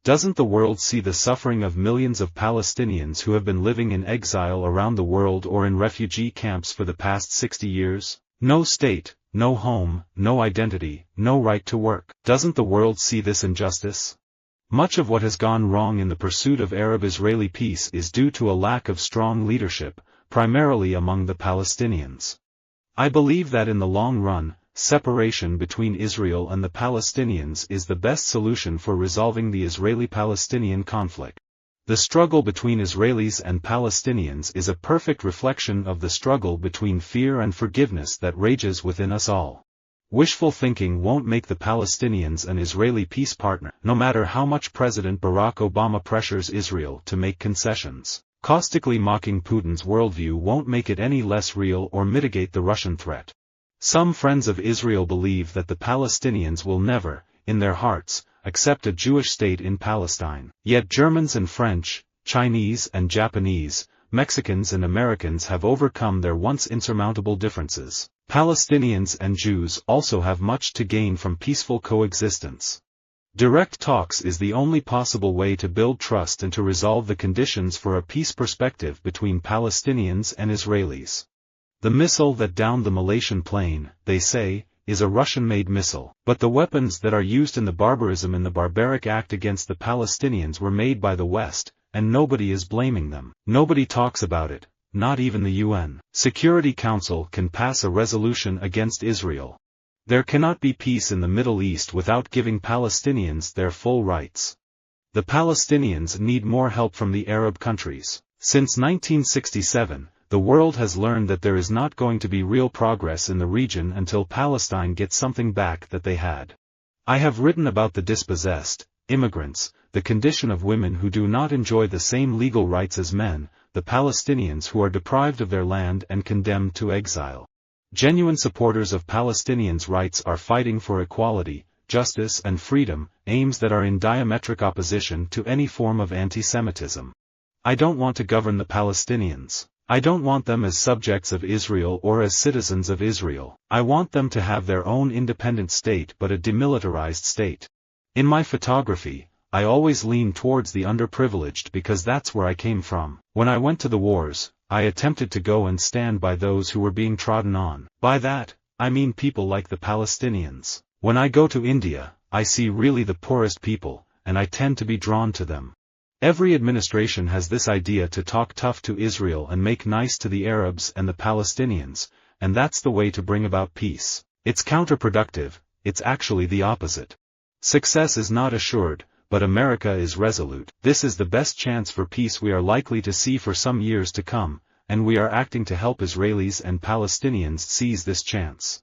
Doesn't the world see the suffering of millions of Palestinians who have been living in exile around the world or in refugee camps for the past 60 years? No state, no home, no identity, no right to work. Doesn't the world see this injustice? Much of what has gone wrong in the pursuit of Arab-Israeli peace is due to a lack of strong leadership, primarily among the Palestinians. I believe that in the long run, separation between Israel and the Palestinians is the best solution for resolving the Israeli-Palestinian conflict. The struggle between Israelis and Palestinians is a perfect reflection of the struggle between fear and forgiveness that rages within us all. Wishful thinking won't make the Palestinians an Israeli peace partner, no matter how much President Barack Obama pressures Israel to make concessions. Caustically mocking Putin's worldview won't make it any less real or mitigate the Russian threat. Some friends of Israel believe that the Palestinians will never, in their hearts, accept a Jewish state in Palestine. Yet Germans and French, Chinese and Japanese, Mexicans and Americans have overcome their once insurmountable differences. Palestinians and Jews also have much to gain from peaceful coexistence. Direct talks is the only possible way to build trust and to resolve the conditions for a peace perspective between Palestinians and Israelis. The missile that downed the Malaysian plane, they say, is a Russian-made missile. But the weapons that are used in the barbarism in the barbaric act against the Palestinians were made by the West, and nobody is blaming them. Nobody talks about it, not even the UN. Security Council can pass a resolution against Israel. There cannot be peace in the Middle East without giving Palestinians their full rights. The Palestinians need more help from the Arab countries. Since 1967, the world has learned that there is not going to be real progress in the region until Palestine gets something back that they had. I have written about the dispossessed, immigrants, the condition of women who do not enjoy the same legal rights as men, the Palestinians who are deprived of their land and condemned to exile. Genuine supporters of Palestinians' rights are fighting for equality, justice and freedom, aims that are in diametric opposition to any form of anti-Semitism. I don't want to govern the Palestinians. I don't want them as subjects of Israel or as citizens of Israel. I want them to have their own independent state but a demilitarized state. In my photography, I always lean towards the underprivileged because that's where I came from. When I went to the wars, I attempted to go and stand by those who were being trodden on. By that, I mean people like the Palestinians. When I go to India, I see really the poorest people, and I tend to be drawn to them. Every administration has this idea to talk tough to Israel and make nice to the Arabs and the Palestinians, and that's the way to bring about peace. It's counterproductive, it's actually the opposite. Success is not assured, but America is resolute. This is the best chance for peace we are likely to see for some years to come, and we are acting to help Israelis and Palestinians seize this chance.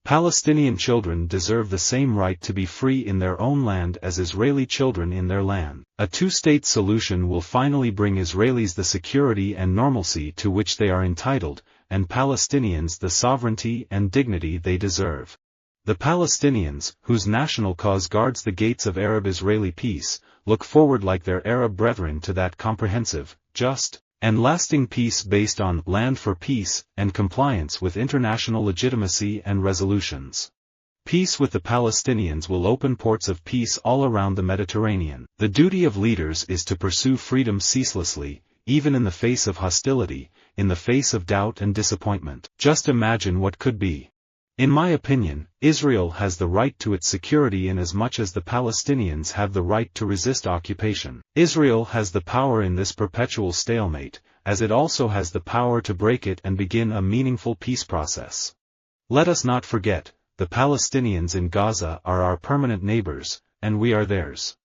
Palestinian children deserve the same right to be free in their own land as Israeli children in their land. A two-state solution will finally bring Israelis the security and normalcy to which they are entitled, and Palestinians the sovereignty and dignity they deserve. The Palestinians, whose national cause guards the gates of Arab-Israeli peace, look forward like their Arab brethren to that comprehensive, just, and lasting peace based on land for peace and compliance with international legitimacy and resolutions. Peace with the Palestinians will open ports of peace all around the Mediterranean. The duty of leaders is to pursue freedom ceaselessly, even in the face of hostility, in the face of doubt and disappointment. Just imagine what could be. In my opinion, Israel has the right to its security in as much as the Palestinians have the right to resist occupation. Israel has the power in this perpetual stalemate, as it also has the power to break it and begin a meaningful peace process. Let us not forget, the Palestinians in Gaza are our permanent neighbors, and we are theirs.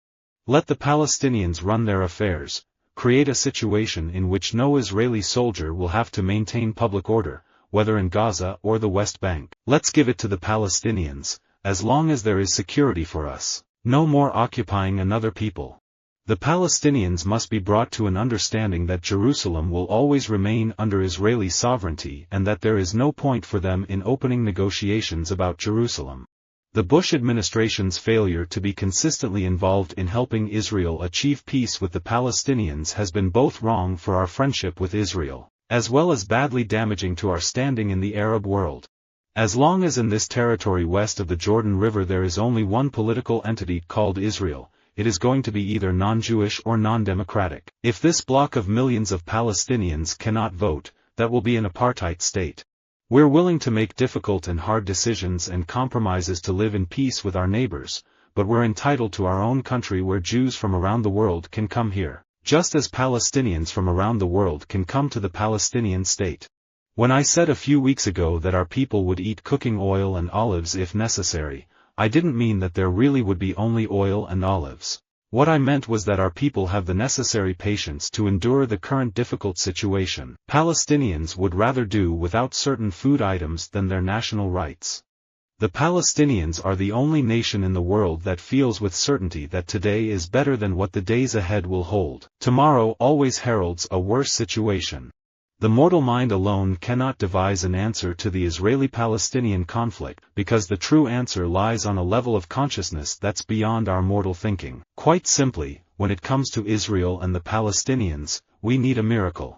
Let the Palestinians run their affairs, create a situation in which no Israeli soldier will have to maintain public order, whether in Gaza or the West Bank. Let's give it to the Palestinians, as long as there is security for us. No more occupying another people. The Palestinians must be brought to an understanding that Jerusalem will always remain under Israeli sovereignty and that there is no point for them in opening negotiations about Jerusalem. The Bush administration's failure to be consistently involved in helping Israel achieve peace with the Palestinians has been both wrong for our friendship with Israel, as well as badly damaging to our standing in the Arab world. As long as in this territory west of the Jordan River there is only one political entity called Israel, it is going to be either non-Jewish or non-democratic. If this block of millions of Palestinians cannot vote, that will be an apartheid state. We're willing to make difficult and hard decisions and compromises to live in peace with our neighbors, but we're entitled to our own country where Jews from around the world can come here, just as Palestinians from around the world can come to the Palestinian state. When I said a few weeks ago that our people would eat cooking oil and olives if necessary, I didn't mean that there really would be only oil and olives. What I meant was that our people have the necessary patience to endure the current difficult situation. Palestinians would rather do without certain food items than their national rights. The Palestinians are the only nation in the world that feels with certainty that today is better than what the days ahead will hold. Tomorrow always heralds a worse situation. The mortal mind alone cannot devise an answer to the Israeli-Palestinian conflict because the true answer lies on a level of consciousness that's beyond our mortal thinking. Quite simply, when it comes to Israel and the Palestinians, we need a miracle.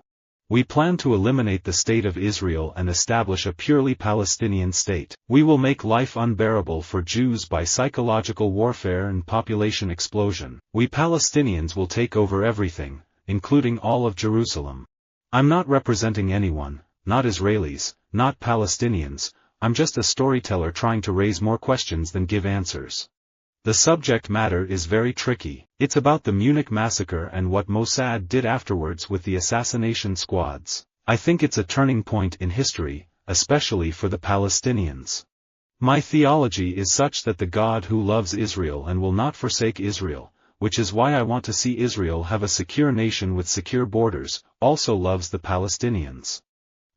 We plan to eliminate the state of Israel and establish a purely Palestinian state. We will make life unbearable for Jews by psychological warfare and population explosion. We Palestinians will take over everything, including all of Jerusalem. I'm not representing anyone, not Israelis, not Palestinians, I'm just a storyteller trying to raise more questions than give answers. The subject matter is very tricky. It's about the Munich massacre and what Mossad did afterwards with the assassination squads. I think it's a turning point in history, especially for the Palestinians. My theology is such that the God who loves Israel and will not forsake Israel, which is why I want to see Israel have a secure nation with secure borders, also loves the Palestinians.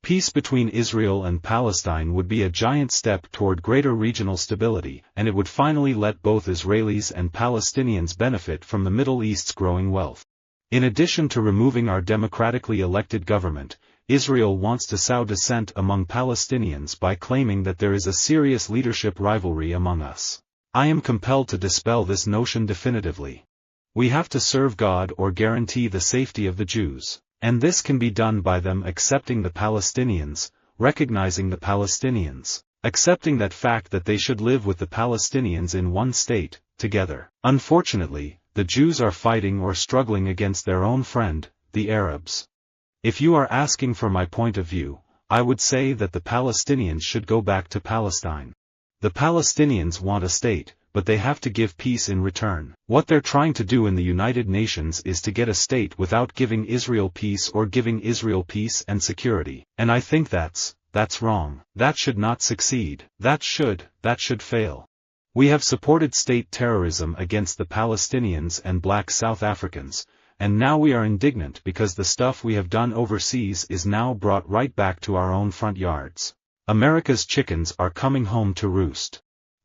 Peace between Israel and Palestine would be a giant step toward greater regional stability, and it would finally let both Israelis and Palestinians benefit from the Middle East's growing wealth. In addition to removing our democratically elected government, Israel wants to sow dissent among Palestinians by claiming that there is a serious leadership rivalry among us. I am compelled to dispel this notion definitively. We have to serve God or guarantee the safety of the Jews, and this can be done by them accepting the Palestinians, recognizing the Palestinians, accepting that fact that they should live with the Palestinians in one state, together. Unfortunately, the Jews are fighting or struggling against their own friend, the Arabs. If you are asking for my point of view, I would say that the Palestinians should go back to Palestine. The Palestinians want a state, but they have to give peace in return. What they're trying to do in the United Nations is to get a state without giving Israel peace or giving Israel peace and security. And I think that's wrong. That should not succeed. That should fail. We have supported state terrorism against the Palestinians and black South Africans, and now we are indignant because the stuff we have done overseas is now brought right back to our own front yards. America's chickens are coming home to roost.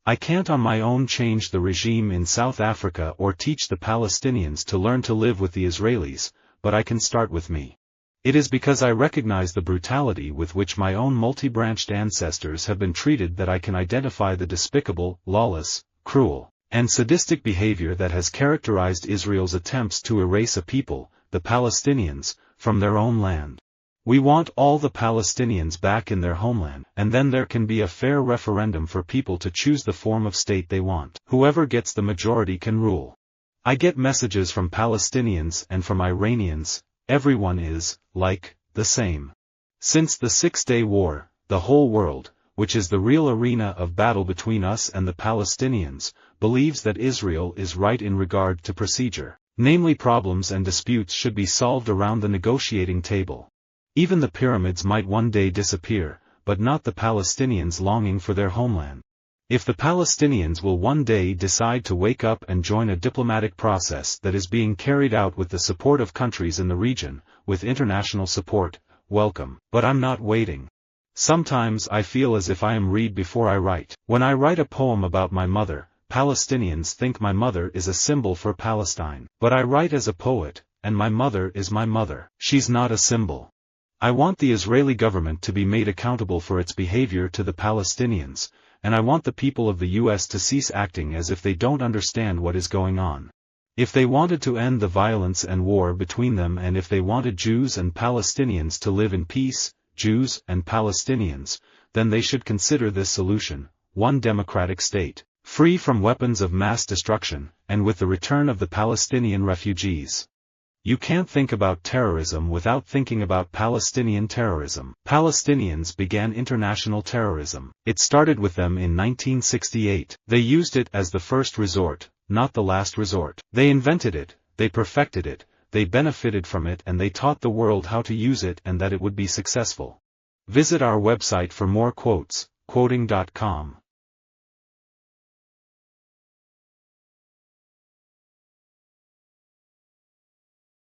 I can't on my own change the regime in South Africa or teach the Palestinians to learn to live with the Israelis, but I can start with me. It is because I recognize the brutality with which my own multi-branched ancestors have been treated that I can identify the despicable, lawless, cruel, and sadistic behavior that has characterized Israel's attempts to erase a people, the Palestinians, from their own land. We want all the Palestinians back in their homeland, and then there can be a fair referendum for people to choose the form of state they want. Whoever gets the majority can rule. I get messages from Palestinians and from Iranians, everyone is, like, the same. Since the Six-Day War, the whole world, which is the real arena of battle between us and the Palestinians, believes that Israel is right in regard to procedure. Namely, problems and disputes should be solved around the negotiating table. Even the pyramids might one day disappear, but not the Palestinians longing for their homeland. If the Palestinians will one day decide to wake up and join a diplomatic process that is being carried out with the support of countries in the region, with international support, welcome. But I'm not waiting. Sometimes I feel as if I am read before I write. When I write a poem about my mother, Palestinians think my mother is a symbol for Palestine. But I write as a poet, and my mother is my mother. She's not a symbol. I want the Israeli government to be made accountable for its behavior to the Palestinians, and I want the people of the U.S. to cease acting as if they don't understand what is going on. If they wanted to end the violence and war between them, and if they wanted Jews and Palestinians to live in peace, Jews and Palestinians, then they should consider this solution, one democratic state. free from weapons of mass destruction, and with the return of the Palestinian refugees. You can't think about terrorism without thinking about Palestinian terrorism. Palestinians began international terrorism. It started with them in 1968. They used it as the first resort, not the last resort. They invented it, they perfected it, they benefited from it, and they taught the world how to use it and that it would be successful. Visit our website for more quotes, quoting.com.